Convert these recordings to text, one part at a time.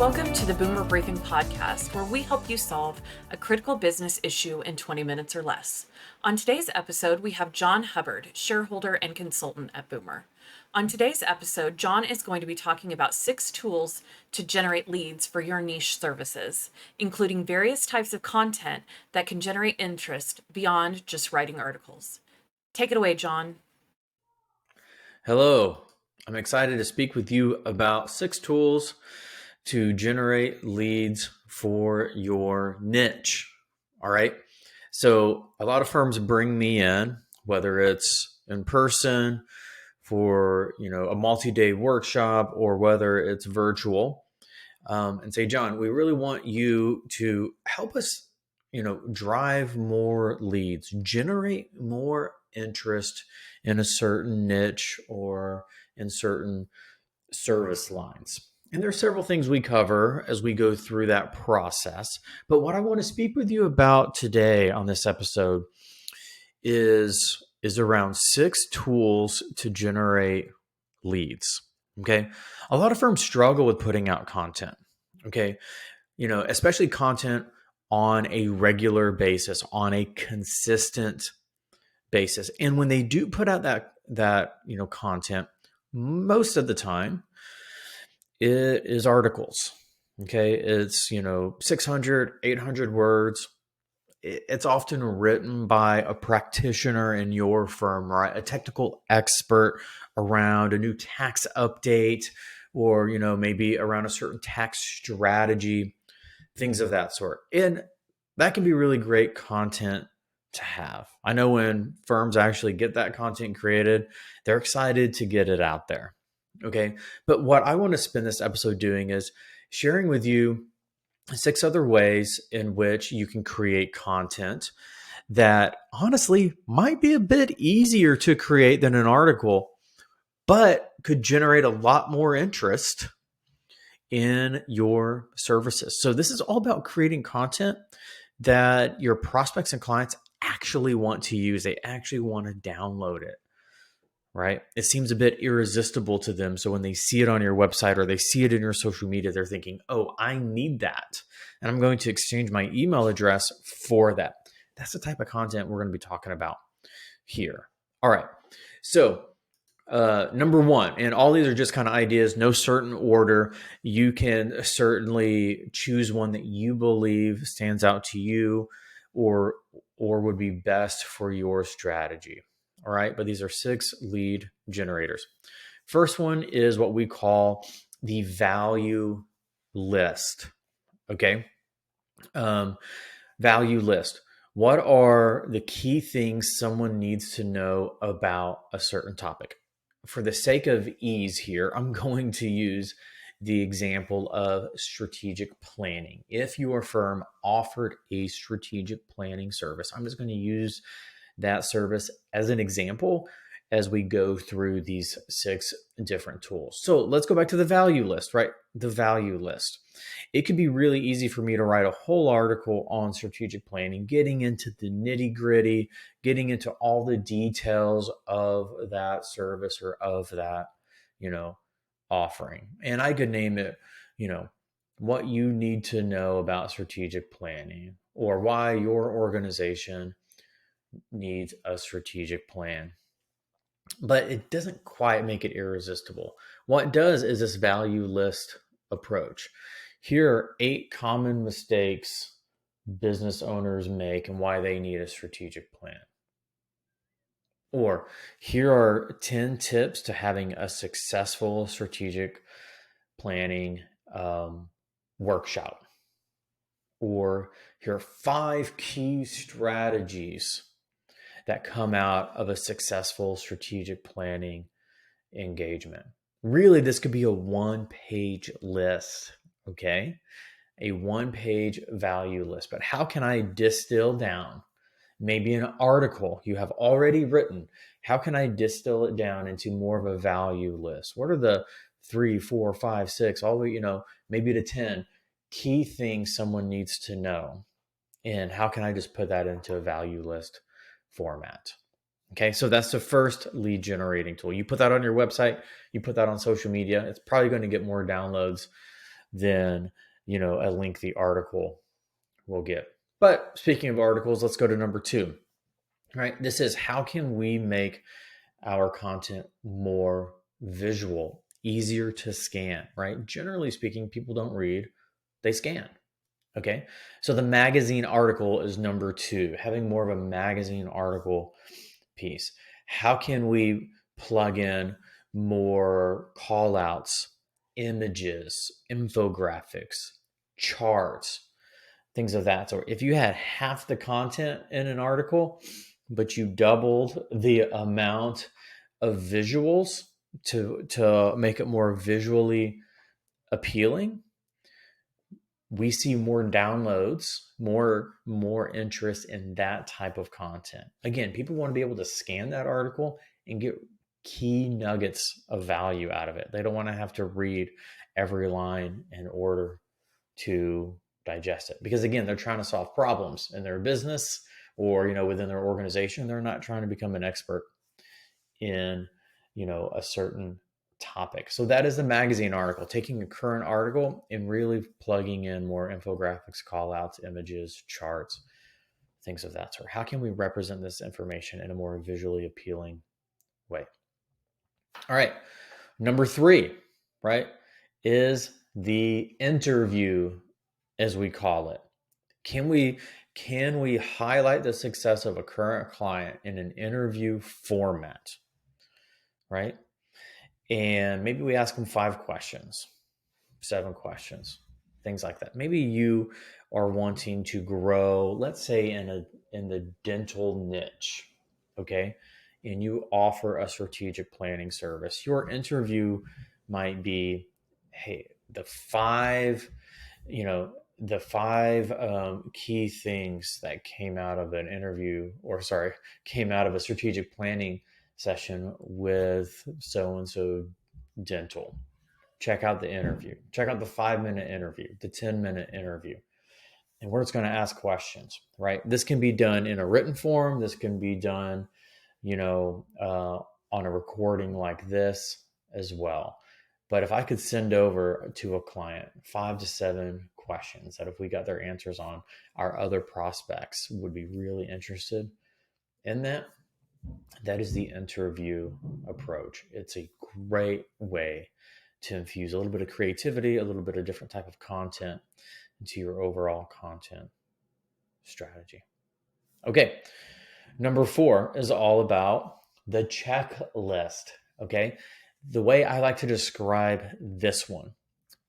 Welcome to the Boomer Briefing Podcast, where we help you solve a critical business issue in 20 minutes or less. On today's episode, we have Jon Hubbard, shareholder and consultant at Boomer. On today's episode, Jon is going to be talking about 6 tools to generate leads for your niche services, including various types of content that can generate interest beyond just writing articles. Take it away, Jon. Hello, I'm excited to speak with you about 6 tools to generate leads for your niche. All right. So a lot of firms bring me in, whether it's in person for, a multi-day workshop or whether it's virtual, and say, Jon, we really want you to help us, drive more leads, generate more interest in a certain niche or in certain service lines. And there are several things we cover as we go through that process. But what I want to speak with you about today on this episode is around 6 tools to generate leads. Okay. A lot of firms struggle with putting out content. Okay. Especially content on a regular basis, on a consistent basis. And when they do put out that content, most of the time, it is articles. Okay. It's, 600, 800 words. It's often written by a practitioner in your firm, right? A technical expert around a new tax update or, maybe around a certain tax strategy, things of that sort. And that can be really great content to have. I know when firms actually get that content created, they're excited to get it out there. Okay. But what I want to spend this episode doing is sharing with you 6 other ways in which you can create content that honestly might be a bit easier to create than an article, but could generate a lot more interest in your services. So this is all about creating content that your prospects and clients actually want to use. They actually want to download it. Right? It seems a bit irresistible to them. So when they see it on your website or they see it in your social media, they're thinking, oh, I need that. And I'm going to exchange my email address for that. That's the type of content we're going to be talking about here. All right. So number 1, and all these are just kind of ideas, no certain order. You can certainly choose one that you believe stands out to you or would be best for your strategy. All right, but these are 6 lead generators. First one is what we call the value list. Okay, value list. What are the key things someone needs to know about a certain topic? For the sake of ease here, I'm going to use the example of strategic planning. If your firm offered a strategic planning service, I'm just going to use that service as an example as we go through these 6 different tools. So let's go back to the value list, right? The value list. It could be really easy for me to write a whole article on strategic planning, getting into the nitty gritty, getting into all the details of that service or of that, offering. And I could name it, what you need to know about strategic planning or why your organization needs a strategic plan. But it doesn't quite make it irresistible. What it does is this value list approach. Here are 8 common mistakes business owners make and why they need a strategic plan. Or here are 10 tips to having a successful strategic planning workshop. Or here are 5 key strategies that come out of a successful strategic planning engagement. Really, this could be a 1-page list, okay? A 1-page value list. But how can I distill down maybe an article you have already written? How can I distill it down into more of a value list? What are the 3, 4, 5, 6, all the way, maybe to 10 key things someone needs to know? And how can I just put that into a value list format? Okay, so that's the first lead generating tool. You put that on your website, you put that on social media, it's probably going to get more downloads than, a lengthy article will get. But speaking of articles, let's go to number 2, right? This is how can we make our content more visual, easier to scan, right? Generally speaking, people don't read, they scan. Okay. So the magazine article is number 2, having more of a magazine article piece. How can we plug in more call outs, images, infographics, charts, things of that sort? If you had half the content in an article, but you doubled the amount of visuals to make it more visually appealing, we see more downloads, more interest in that type of content. Again, people want to be able to scan that article and get key nuggets of value out of it. They don't want to have to read every line in order to digest it, because again, they're trying to solve problems in their business or within their organization. They're not trying to become an expert in a certain topic. So that is the magazine article, taking a current article and really plugging in more infographics, call outs, images, charts, things of that sort. How can we represent this information in a more visually appealing way? All right. Number 3, right, is the interview, as we call it. Can we highlight the success of a current client in an interview format, right? And maybe we ask them 5 questions, 7 questions, things like that. Maybe you are wanting to grow, let's say in the dental niche, okay? And you offer a strategic planning service. Your interview might be, hey, the 5 key things that came out of an interview, came out of a strategic planning session with so-and-so dental. Check out the interview. Check out the 5-minute interview, the 10-minute interview. And we're just going to ask questions, right? This can be done in a written form. This can be done, on a recording like this as well. But if I could send over to a client 5 to 7 questions that if we got their answers on, our other prospects would be really interested in that. That is the interview approach. It's a great way to infuse a little bit of creativity, a little bit of different type of content into your overall content strategy. Okay. Number 4 is all about the checklist. Okay. The way I like to describe this one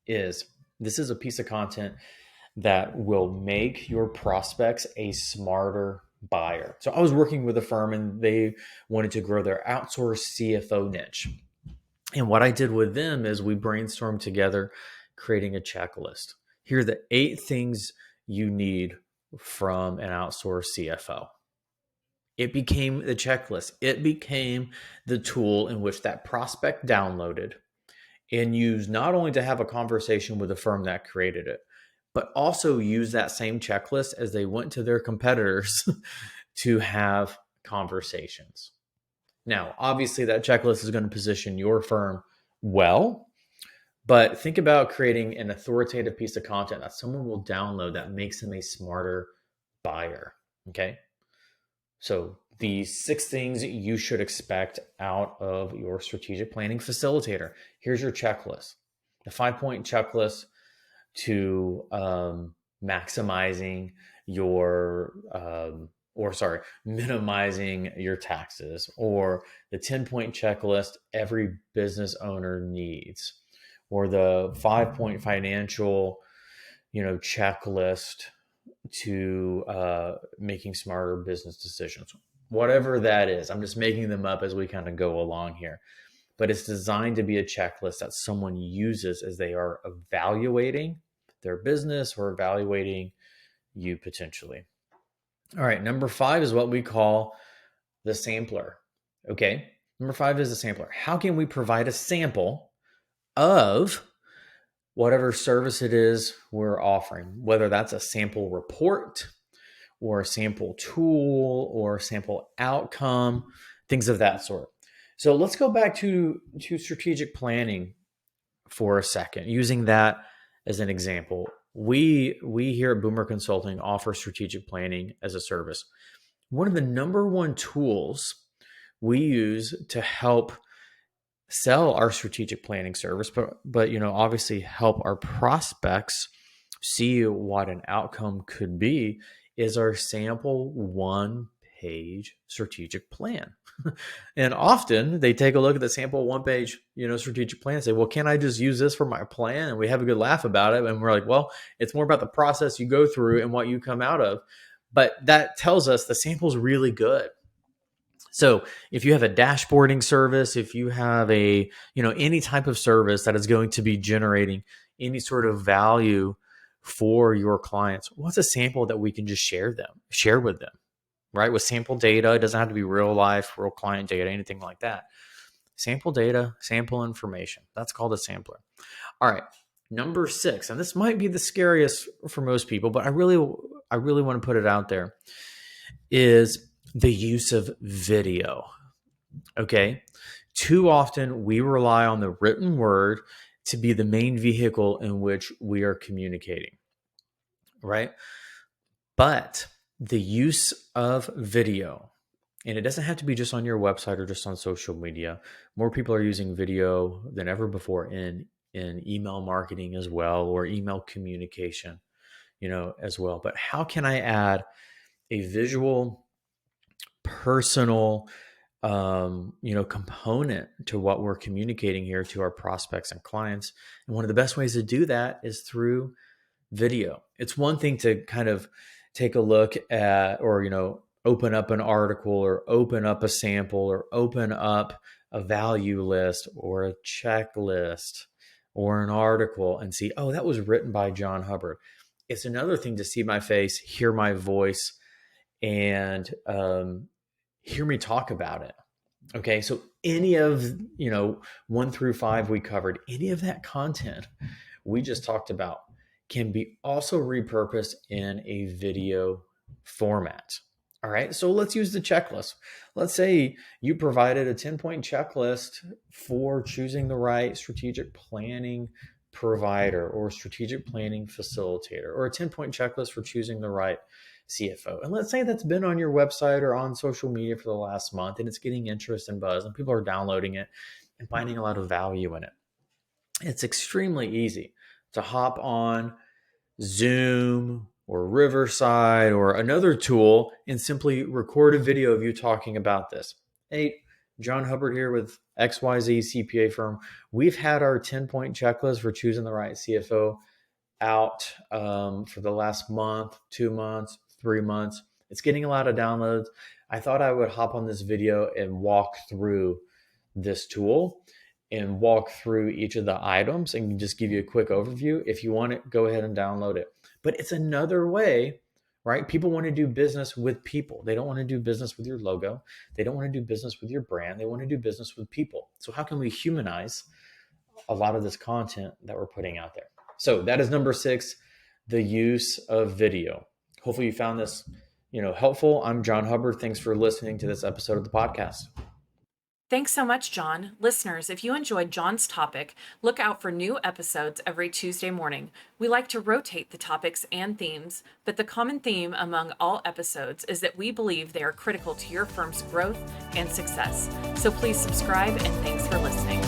is this is a piece of content that will make your prospects a smarter buyer. So I was working with a firm and they wanted to grow their outsourced CFO niche. And what I did with them is we brainstormed together, creating a checklist. Here are the 8 things you need from an outsourced CFO. It became the checklist. It became the tool in which that prospect downloaded and used not only to have a conversation with the firm that created it, but also use that same checklist as they went to their competitors to have conversations. Now, obviously, that checklist is going to position your firm well, but think about creating an authoritative piece of content that someone will download that makes them a smarter buyer. Okay. So the 6 things you should expect out of your strategic planning facilitator. Here's your checklist, the 5-point checklist to maximizing your minimizing your taxes, or the 10-point checklist every business owner needs, or the 5-point financial checklist to making smarter business decisions. Whatever that is, I'm just making them up as we kind of go along here, but it's designed to be a checklist that someone uses as they are evaluating their business or evaluating you potentially. All right, number 5 is what we call the sampler. Okay, number 5 is the sampler. How can we provide a sample of whatever service it is we're offering, whether that's a sample report or a sample tool or a sample outcome, things of that sort. So let's go back to strategic planning for a second, using that as an example, we here at Boomer Consulting offer strategic planning as a service. One of the number one tools we use to help sell our strategic planning service, but obviously help our prospects see what an outcome could be, is our sample 1-page strategic plan. And often they take a look at the sample 1-page, strategic plan and say, well, can I just use this for my plan? And we have a good laugh about it. And we're like, well, it's more about the process you go through and what you come out of. But that tells us the sample's really good. So if you have a dashboarding service, if you have any type of service that is going to be generating any sort of value for your clients, what's a sample that we can just share with them, right? With sample data, it doesn't have to be real life, real client data, anything like that. Sample data, sample information. That's called a sampler. All right. Number 6, and this might be the scariest for most people, but I really want to put it out there, is the use of video. Okay. Too often we rely on the written word to be the main vehicle in which we are communicating, right? But the use of video, and it doesn't have to be just on your website or just on social media. More people are using video than ever before in email marketing as well, or email communication, as well. But how can I add a visual, personal, component to what we're communicating here to our prospects and clients? And one of the best ways to do that is through video. It's one thing to kind of take a look at, or, open up an article, or open up a sample, or open up a value list or a checklist or an article and see, oh, that was written by Jon Hubbard. It's another thing to see my face, hear my voice, and hear me talk about it. Okay, so any of 1 through 5 we covered, any of that content we just talked about can be also repurposed in a video format. All right, so let's use the checklist. Let's say you provided a 10-point checklist for choosing the right strategic planning provider or strategic planning facilitator, or a 10-point checklist for choosing the right CFO. And let's say that's been on your website or on social media for the last month, and it's getting interest and buzz, and people are downloading it and finding a lot of value in it. It's extremely easy to hop on Zoom or Riverside or another tool and simply record a video of you talking about this. Hey, Jon Hubbard here with XYZ CPA firm. We've had our 10-point checklist for choosing the right CFO out for the last month, 2 months, 3 months. It's getting a lot of downloads. I thought I would hop on this video and walk through this tool and walk through each of the items and just give you a quick overview. If you want it, go ahead and download it. But it's another way, right? People want to do business with people. They don't want to do business with your logo. They don't want to do business with your brand. They want to do business with people. So how can we humanize a lot of this content that we're putting out there? So that is number 6, the use of video. Hopefully you found this, helpful. I'm Jon Hubbard. Thanks for listening to this episode of the podcast. Thanks so much, Jon. Listeners, if you enjoyed Jon's topic, look out for new episodes every Tuesday morning. We like to rotate the topics and themes, but the common theme among all episodes is that we believe they are critical to your firm's growth and success. So please subscribe, and thanks for listening.